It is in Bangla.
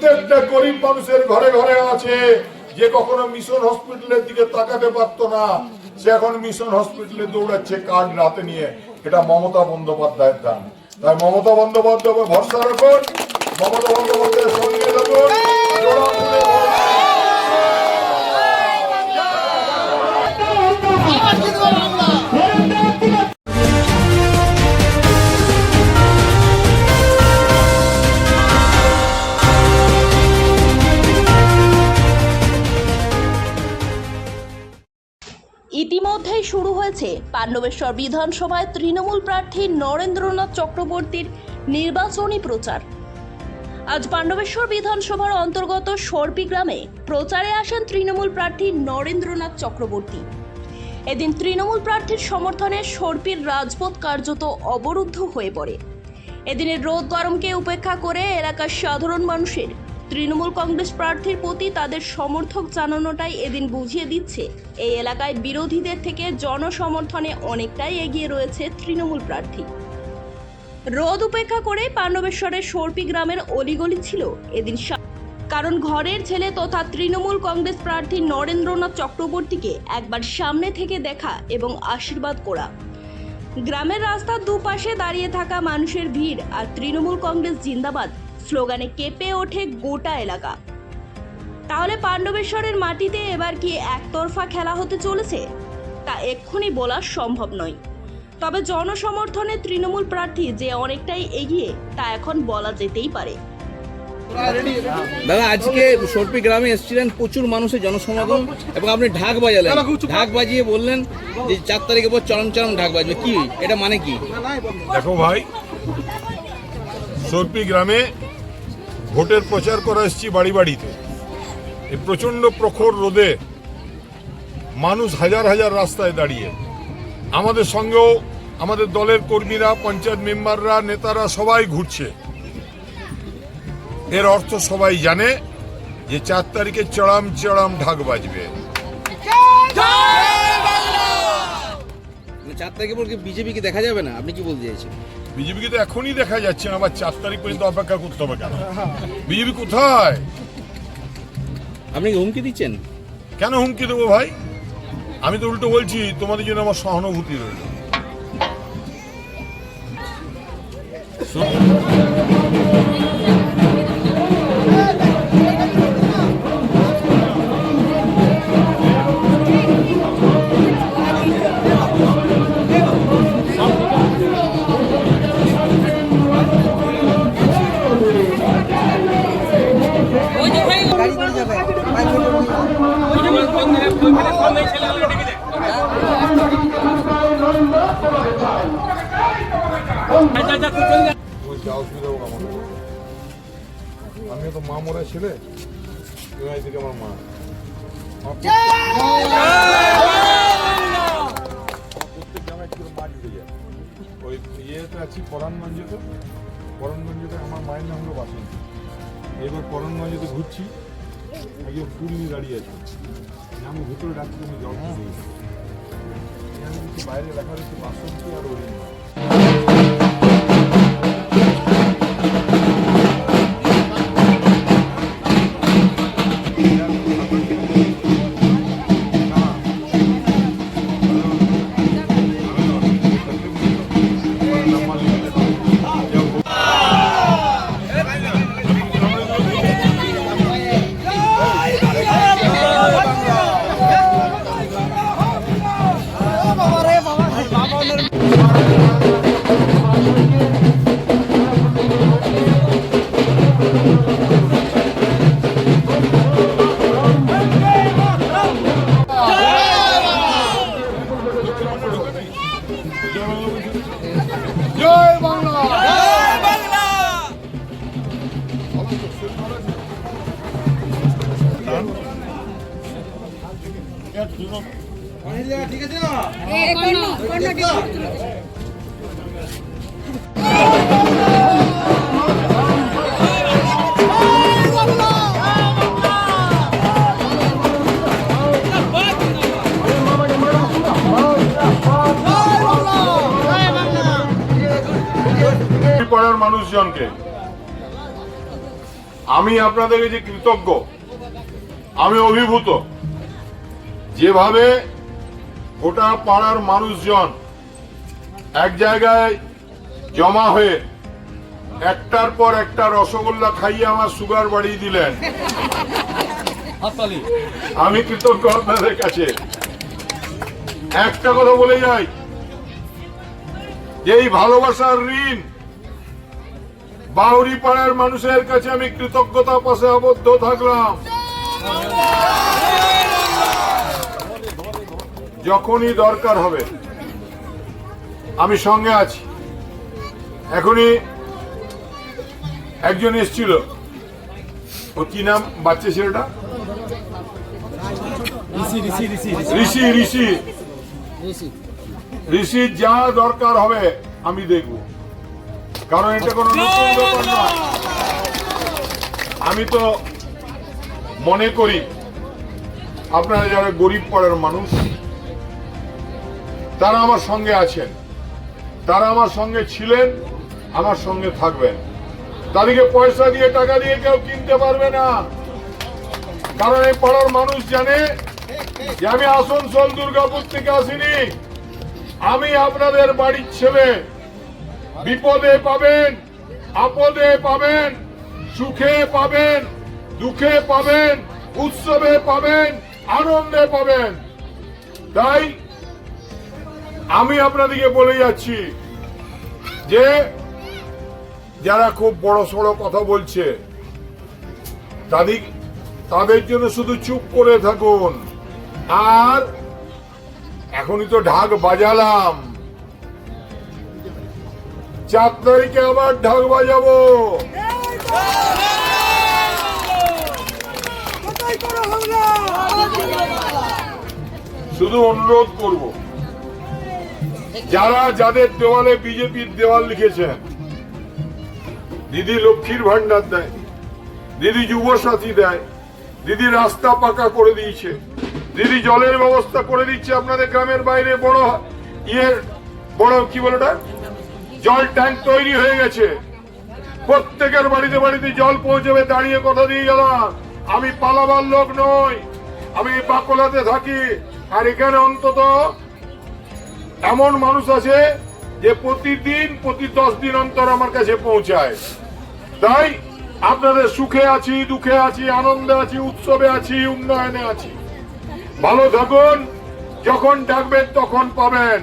প্রত্যেকটা গরিব মানুষের ঘরে ঘরে আছে, যে কখনো মিশন হসপিটালের দিকে তাকাতে পারতো না, সে এখন মিশন হসপিটালে দৌড়াচ্ছে কার্ড রাতে নিয়ে। এটা মমতা বন্দ্যোপাধ্যায়ের দান। তাই মমতা বন্দ্যোপাধ্যায় ভরসা রাখুন, মমতা বন্দ্যোপাধ্যায়ের সঙ্গে থাকুন। ইতিমধ্যেই শুরু হয়েছে পাণ্ডবেশ্বর বিধানসভায় তৃণমূল প্রার্থী নরেন্দ্রনাথ চক্রবর্তীর নির্বাচনী প্রচার। আজ পাণ্ডবেশ্বর বিধানসভার অন্তর্গত সর্পি গ্রামে প্রচারে আসেন তৃণমূল প্রার্থী নরেন্দ্রনাথ চক্রবর্তী। এদিন তৃণমূল প্রার্থীর সমর্থনে সর্পির রাজপথ কার্যত অবরুদ্ধ হয়ে পড়ে। এদিনের রোদ গরমকে উপেক্ষা করে এলাকার সাধারণ মানুষের তৃণমূল কংগ্রেস প্রার্থীর প্রতি তাদের সমর্থক জানানোটাই এদিন বুঝিয়ে দিচ্ছে এই এলাকায় বিরোধীদের থেকে জনসমর্থনে অনেকটাই এগিয়ে রয়েছে তৃণমূল প্রার্থী। রোদ উপেক্ষা করে পাণ্ডবেশ্বরের সর্পি গ্রামের অলিগলি ছিল এদিন, কারণ ঘরের ছেলে তথা তৃণমূল কংগ্রেস প্রার্থী নরেন্দ্রনাথ চক্রবর্তীকে একবার সামনে থেকে দেখা এবং আশীর্বাদ করা। গ্রামের রাস্তার দুপাশে দাঁড়িয়ে থাকা মানুষের ভিড় আর তৃণমূল কংগ্রেস জিন্দাবাদ স্লোগানে কেঁপে ওঠে গোটা এলাকা। তাহলে পাণ্ডবেশ্বরের মাটিতে এবার কি একতরফা খেলা হতে চলেছে তা এক্ষুনি বলা সম্ভব নয়, তবে জনসমর্থনে তৃণমূল প্রার্থী যে অনেকটাই এগিয়ে তা এখন বলা যেতেই পারে। দাদা, আজকে সর্পি গ্রামে এসেছিলেন, প্রচুর মানুষের জনসমাগম এবং আপনি ঢাক বাজালেন, ঢাক বাজিয়ে বললেন যে 4 তারিখের পর চরম চরম ঢাক বাজবে, কি এটা মানে কি? দেখো ভাই, সর্পি গ্রামে ভোটের প্রচার করা এসেছি বাড়ি বাড়িতে। এই প্রচন্ড প্রখর রোদে মানুষ হাজার হাজার রাস্তায় দাঁড়িয়ে, আমাদের সঙ্গেও আমাদের দলের কর্মীরা, পঞ্চায়েত মেম্বাররা, নেতারা সবাই ঘুরছে। এর অর্থ সবাই জানে যে 4 তারিখে চড়াম চড়াম ঢাক বাজবে। 4 তারিখের পর কি বিজেপিকে দেখা যাবে না? আপনি কি বলতে চাইছেন? বিজেপিকে তো এখনই দেখা যাচ্ছে না, আবার 4 তারিখ পর্যন্ত অপেক্ষা করতে হবে কেন? বিজেপি কোথায়? আপনি কি হুমকি দিচ্ছেন? কেন হুমকি দেবো ভাই? আমি তো উল্টো বলছি, তোমাদের জন্য আমার সহানুভূতি রইল। আমিও তো মা মরা ছেলে, এদিকে আমার মা। প্রত্যেক গ্রামে একটু মা ঢুকে যায়। ওই ইয়েতে আছি পরাণগঞ্জেতে, পরাণগঞ্জেতে আমার মায়ের নাম হলো বাসন্তী। এবার পরাণগঞ্জেতে ঘুরছি, একজন পুরী দাঁড়িয়ে আছে, আমি ভিতরে ডাকছি, আমি জল খেয়ে এখানে কিছু বাইরে লেখা রয়েছে বাসন্তী আর অরিন্দম। জয় বাংলা, জয় বাংলা। ঠিক আছে না? পাড়ার মানুষজনকে আমি আপনাদের কাছে কৃতজ্ঞ, আমি অভিভূত যেভাবে গোটা পাড়ার মানুষজন এক জায়গায় জমা হয়ে একটার পর একটা রসগোল্লা খাইয়ে আমার সুগার বাড়িয়ে দিলেন। আমি কৃতজ্ঞ আপনাদের কাছে। একটা কথা বলে যাই, যে এই ভালোবাসার ঋণ বাউরি পাড়ার মানুষের কাছে আমি কৃতজ্ঞতা পাশে আবদ্ধ থাকলাম। যখনই দরকার হবে আমি সঙ্গে আছি। এখনই একজন এসেছিল, ও কি নাম বাচ্চা ছেলেটা? ঋষি যা দরকার হবে আমি দেখব, কারণ এটা কোনো নতুন ব্যাপার না। আমি তো মনে করি আপনারা যারা গরিব পাড়ার মানুষ তারা আমার সঙ্গে আছেন, তারা আমার সঙ্গে ছিলেন, আমার সঙ্গে থাকবেন। তাদেরকে পয়সা দিয়ে টাকা দিয়ে কেউ কিনতে পারবে না, কারণ এই পাড়ার মানুষ জানে যে আমি আসানসোল দুর্গাপুর থেকে আসিনি। আমি আপনাদের বাড়ির ছেলে। বিপদে পাবেন, আপদে পাবেন, সুখে পাবেন, দুঃখে পাবেন, উৎসবে পাবেন, আনন্দে পাবেন। তাই আমি আপনাদেরকে বলে যাচ্ছি যে যারা খুব বড় সড়ো কথা বলছে তাদের জন্য শুধু চুপ করে থাকুন। আর এখনই তো ঢাক বাজালাম, 4 তারিখে আবার ঢাক বাজাবো। শুধু অনুরোধ করব, যাদের দেওয়ালে বিজেপির দেওয়াল লিখেছেন, দিদি লক্ষ্মীর ভান্ডার দেয়, দিদি যুব সাথী দেয়, দিদি রাস্তা পাকা করে দিয়েছে, দিদি জলের ব্যবস্থা করে দিচ্ছে। আপনাদের গ্রামের বাইরে বড় কি বলে জল ট্যাঙ্ক তৈরি হয়ে গেছে, প্রত্যেকের বাড়িতে বাড়িতে জল পৌঁছবে। দাঁড়িয়ে কথা দিয়ে গেলাম, আমি পালাবার লোক নই, আমি বাকলাতে থাকি। আর এখানে অন্তত এমন মানুষ আছে যে প্রতি 10 দিন অন্তর আমার কাছে পৌঁছায়। তাই আপনাদের সুখে আছি, দুঃখে আছি, আনন্দে আছি, উৎসবে আছি, উন্নয়নে আছি। ভালো থাকুন, যখন ডাকবেন তখন পাবেন।